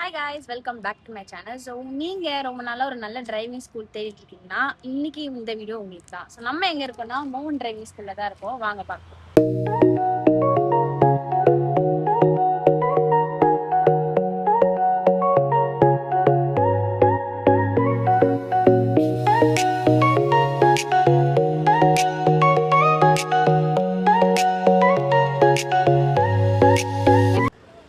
Hi guys, welcome back to my channel. So நீங்க ரொம்ப நாளா ஒரு நல்ல டிரைவிங் ஸ்கூல் தேடிட்டு இருக்கீங்கன்னா இன்னைக்கு இந்த வீடியோ உங்களுக்கு தான். ஸோ நம்ம எங்க இருக்கோம்னா மோகன் டிரைவிங் ஸ்கூல்ல தான் இருக்கோம். வாங்க பார்க்கலாம்.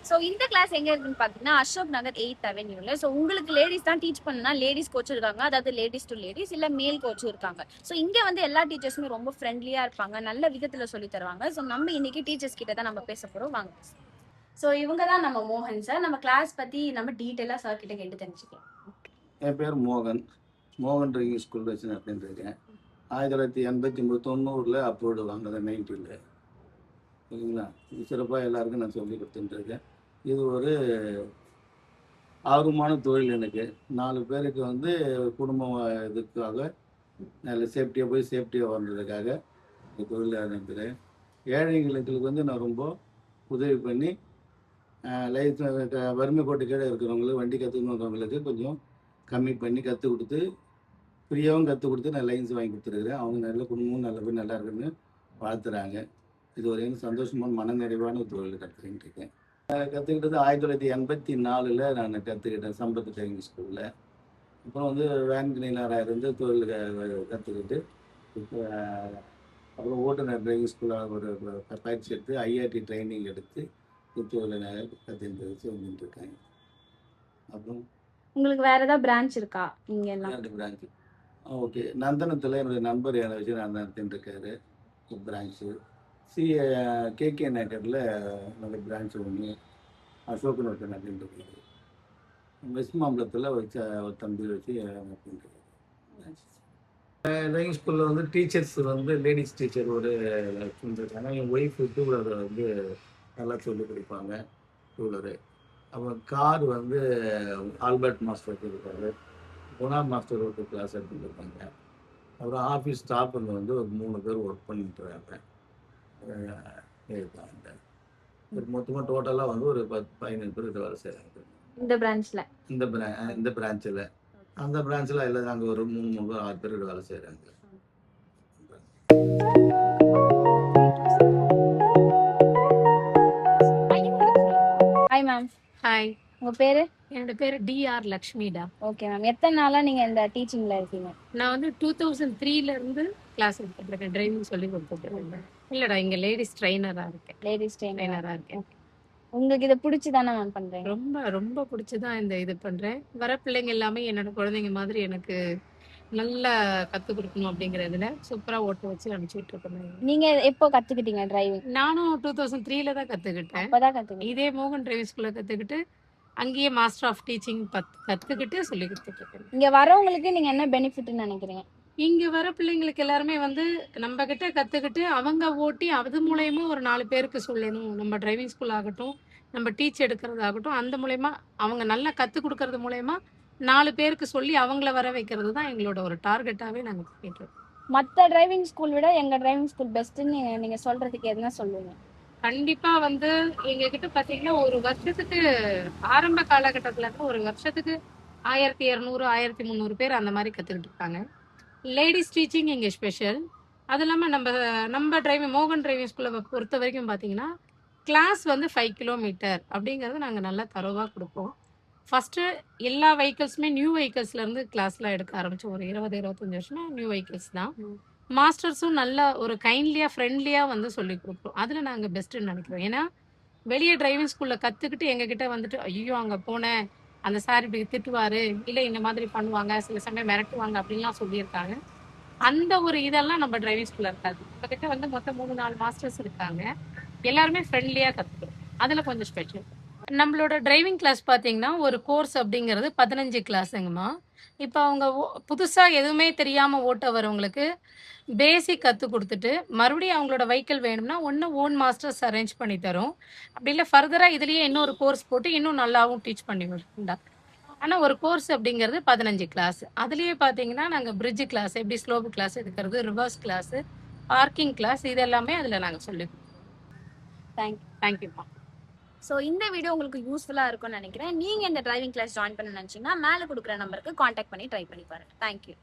ஸோ இந்த கிளாஸ் எங்க இருக்குன்னு பாத்தீங்கன்னா அசோக் நகர் 8th அவென்யூல. ஸோ உங்களுக்கு லேடிஸ் தான் டீச் பண்ணா லேடிஸ் கோச் இருக்காங்க, அதாவது லேடிஸ் டு லேடிஸ் இல்ல மேல் கோச்சும் இருக்காங்க. ஸோ இங்க வந்து எல்லா டீச்சர்ஸுமே ரொம்ப ஃப்ரெண்ட்லியா இருப்பாங்க, நல்ல விதத்துல சொல்லி தருவாங்க. ஸோ நம்ம இன்னைக்கு டீச்சர்ஸ் கிட்ட தான் நம்ம பேச போறோம். வாங்க. ஸோ இவங்க தான் நம்ம மோகன் சார். நம்ம கிளாஸ் பத்தி நம்ம டீட்டெயிலா சார் கிட்ட கேட்டு தெரிஞ்சுக்கலாம். என் பேர் மோகன் டிரைவிங் ஸ்கூல் வச்சு நடத்திட்டு இருக்கேன். 1989 90 அப்ரூவ்டு வாங்கினது 90ல். ஓகேங்களா? சிறப்பாக எல்லாருக்கும் நான் சொல்லி கொடுத்துட்டு இருக்கேன். இது ஒரு ஆர்வமான தொழில். எனக்கு 4 பேருக்கு வந்து குடும்பம் இதுக்காக நல்ல சேஃப்டியாக போய் சேஃப்டியாக வந்ததுக்காக இந்த தொழில் ஆரம்பிக்கிறேன். ஏழைகளுக்கு வந்து நான் ரொம்ப உதவி பண்ணி லைஃப் வறுமை கோட்டு கீழே இருக்கிறவங்களுக்கு வண்டி கற்றுக்கணுன்றவங்களுக்கு கொஞ்சம் கம்மி பண்ணி கற்றுக் கொடுத்து ஃப்ரீயாகவும் கற்றுக் கொடுத்து நான் லைன்ஸ் வாங்கி கொடுத்துருக்குறேன். அவங்க நல்ல குடும்பமும் நல்ல பேர் நல்லா இருக்குன்னு வாழ்த்துறாங்க. இது ஒரு எனக்கு சந்தோஷமான மனநிறைவான ஒரு தொழில் கற்றுக்கிட்டு இருக்கேன். கற்றுக்கிட்டது 1984 நான் கற்றுக்கிட்டேன் சம்பத் டிரைவிங் ஸ்கூலில். அப்புறம் வந்து வேன் கிளீனராக இருந்து தொழில் கற்றுக்கிட்டு இப்போ அப்புறம் ஓட்டுநர் டிரைவிங் ஸ்கூலில் ஒரு பயிற்சி எடுத்து ஐஆர்டி ட்ரைனிங் எடுத்து தொழில் கற்றுட்டு வந்துட்டு இருக்கேன். அப்புறம் உங்களுக்கு வேற ஏதாவது பிரான்ச் இருக்கா? இங்க எல்லாம் 2 பிரான்ச்சு. ஓகே, நந்தனத்தில் என்னுடைய நண்பர் என்னை வச்சு நான் நடத்திட்டு இருக்காரு பிரான்ச்சு. கேகே நகரில் என்னோடய பிரான்ச்சு ஒன்று அசோக்னு ஒருத்தர் நடத்திட்டு இருக்காரு. வெஸ்ட் மாம்பலத்தில் வச்சு ஒரு தம்பி வச்சு நடத்திட்டு இருக்காரு. டிரைவிங் ஸ்கூலில் வந்து டீச்சர்ஸ் வந்து லேடிஸ் டீச்சர் ஒரு இருக்காங்க. என் ஒய்ஃப் டூ வீலர் வந்து நல்லா சொல்லிக் கொடுப்பாங்க, டூ வீலரு. அப்புறம் கார் வந்து ஆல்பர்ட் மாஸ்டர் இருக்காரு, குணா மாஸ்டர் ஒரு கிளாஸ் எடுத்துகிட்டு இருக்காங்க. அப்புறம் ஆஃபீஸ் ஸ்டாஃபுங்க வந்து ஒரு 3 பேர் ஒர்க் பண்ணிட்டு இருக்காங்க. ஒரு மொத்தமாக டோட்டலாக வந்து ஒரு 10-15 பேர் வேலை செய்கிறாங்க இந்த பிரான்ச்ல. இந்த பிரான்ச்சில். அந்த பிரான்ச்சில் எல்லாம் நாங்கள் ஒரு 3 பேர் 6 பேர் வேலை செய்கிறாங்க. Hi ma'am. ஹாய், உங்க பேரு? என்னோட பேரு டிஆர் லக்ஷ்மிடா. Okay ma'am. எத்தனை நாளா நீங்க இந்த டீச்சிங்ல இருக்கீங்க? நான் வந்து 2003ல இருந்து கிளாஸ் எடுத்துட்டு இருக்கேன், டிரைவிங் சொல்லி கொடுத்துட்டு இருக்கேன். இல்லடா, இங்க லேடிஸ் ட்ரைனரா இருக்கேன். லேடிஸ் ட்ரெயினரா இருக்கேன். உங்களுக்கு இதை பிடிச்சுதானே மேம் பண்றீங்க? ரொம்ப ரொம்ப பிடிச்சதான் இந்த இது பண்றேன். வர பிள்ளைங்க எல்லாமே என்னோட குழந்தைங்க மாதிரி எனக்கு நல்லா கத்து கொடுக்கணும் அப்படிங்கறதுல சூப்பரா ஓட்ட வச்சு அனுப்பிச்சுட்டு இருக்கேன். நீங்க எப்போ கத்துக்கிட்டீங்க டிரைவிங்? நானும் 2003ல தான் கத்துக்கிட்டேன். அப்பதான் கத்துக்கிட்டீங்க? இதே மோகன் டிரைவிங் ஸ்கூல்ல கத்துக்கிட்டு அங்கேயே மாஸ்டர் ஆஃப் டீச்சிங் கத்துக்கிட்டு சொல்லி கொடுத்துட்டு இருக்கேன். இங்க வரவங்களுக்கு நீங்க என்ன பெனிஃபிட்னு நினைக்கிறீங்க? இங்க வர பிள்ளைங்களுக்கு எல்லாருமே வந்து நம்ம கிட்ட கத்துக்கிட்டு அவங்க ஓட்டி அது மூலயமா ஒரு 4 பேருக்கு சொல்லணும். நம்ம டிரைவிங் ஸ்கூல் ஆகட்டும், நம்ம டீச் எடுக்கிறதாகட்டும், அந்த மூலயமா அவங்க நல்லா கத்து கொடுக்கறது மூலயமா 4 பேருக்கு சொல்லி அவங்கள வர வைக்கிறது தான் எங்களோட ஒரு டார்கெட்டாவே நாங்க பண்ணிட்டு இருக்கோம். மத்த டிரைவிங் ஸ்கூல் விட எங்க டிரைவிங் ஸ்கூல் பெஸ்ட்னு நீங்க சொல்றதுக்கு என்ன சொல்லுவீங்க? கண்டிப்பா வந்து எங்க கிட்ட பாத்தீங்கன்னா ஒரு வருஷத்துக்கு ஆரம்ப காலகட்டத்துல இருந்து ஒரு வருஷத்துக்கு 1200 1300 பேர் அந்த மாதிரி கத்துக்கிட்டு இருக்காங்க. லேடிஸ் டீச்சிங் இங்கே ஸ்பெஷல். அது இல்லாமல் நம்ம டிரைவிங் மோகன் டிரைவிங் ஸ்கூலை பொறுத்த வரைக்கும் பார்த்தீங்கன்னா கிளாஸ் வந்து 5 கிலோமீட்டர் அப்படிங்கிறது நாங்கள் நல்லா தரவாக கொடுப்போம். ஃபஸ்ட்டு எல்லா வெஹிக்கிள்ஸுமே நியூ வெஹிக்கிள்ஸ்லேருந்து கிளாஸ்லாம் எடுக்க ஆரம்பித்தோம். ஒரு 20-25 வருஷமாக நியூ வெஹிக்கிள்ஸ் தான். மாஸ்டர்ஸும் நல்லா ஒரு கைண்ட்லியாக ஃப்ரெண்ட்லியாக வந்து சொல்லி கொடுப்போம். அதில் நாங்கள் பெஸ்ட்டுன்னு நினைக்கிறோம். ஏன்னா வெளியே டிரைவிங் ஸ்கூலில் கற்றுக்கிட்டு எங்ககிட்ட வந்துட்டு ஐயோ அங்கே போனேன், அந்த சார் இப்படி திட்டுவாரு, இல்லை இந்த மாதிரி பண்ணுவாங்க, சில சமயம் மிரட்டுவாங்க அப்படின்லாம் சொல்லியிருக்காங்க. அந்த ஒரு இதெல்லாம் நம்ம டிரைவிங் ஸ்கூல்ல இருக்காது. கிட்ட வந்து மொத்தம் 3-4 மாஸ்டர்ஸ் இருக்காங்க. எல்லாருமே ஃப்ரெண்ட்லியா கத்துக்கிறோம். அதுல கொஞ்சம் ஸ்பெஷல். நம்மளோட டிரைவிங் கிளாஸ் பார்த்தீங்கன்னா ஒரு கோர்ஸ் அப்படிங்கிறது 15 கிளாஸுங்கம்மா. இப்போ அவங்க புதுசா எதுவுமே தெரியாம ஓட்ட வரவங்களுக்கு பேசிக் கற்றுக் கொடுத்துட்டு மறுபடியும் அவங்களோட வெஹிக்கிள் வேணும்னா ஒன்று ஓன் மாஸ்டர்ஸ் அரேஞ்ச் பண்ணி தரோம். அப்படி இல்லை ஃபர்தராக இதுலேயே இன்னொரு கோர்ஸ் போட்டு இன்னும் நல்லாவும் டீச் பண்ணி விடுறோம். ஆனால் ஒரு கோர்ஸ் அப்படிங்கிறது 15 கிளாஸ். அதுலேயே பார்த்தீங்கன்னா நாங்கள் பிரிட்ஜ் கிளாஸ், எப்படி ஸ்லோப் கிளாஸ் எடுக்கிறது, ரிவர்ஸ் கிளாஸு, பார்க்கிங் கிளாஸ், இது எல்லாமே அதில் நாங்கள் சொல்லி கொடுக்குறோம். தேங்க்யூப்பா. ஸோ இந்த வீடியோ உங்களுக்கு யூஸ்ஃபுல்லாக இருக்கும்னு நினைக்கிறேன். நீங்கள் இந்த டிரைவிங் கிளாஸ் ஜாயின் பண்ண நினச்சிங்கன்னா மேலே கொடுக்குற நம்பருக்கு காண்டாக்ட் பண்ணி ட்ரை பண்ணி பாருங்கள். தேங்க்யூ.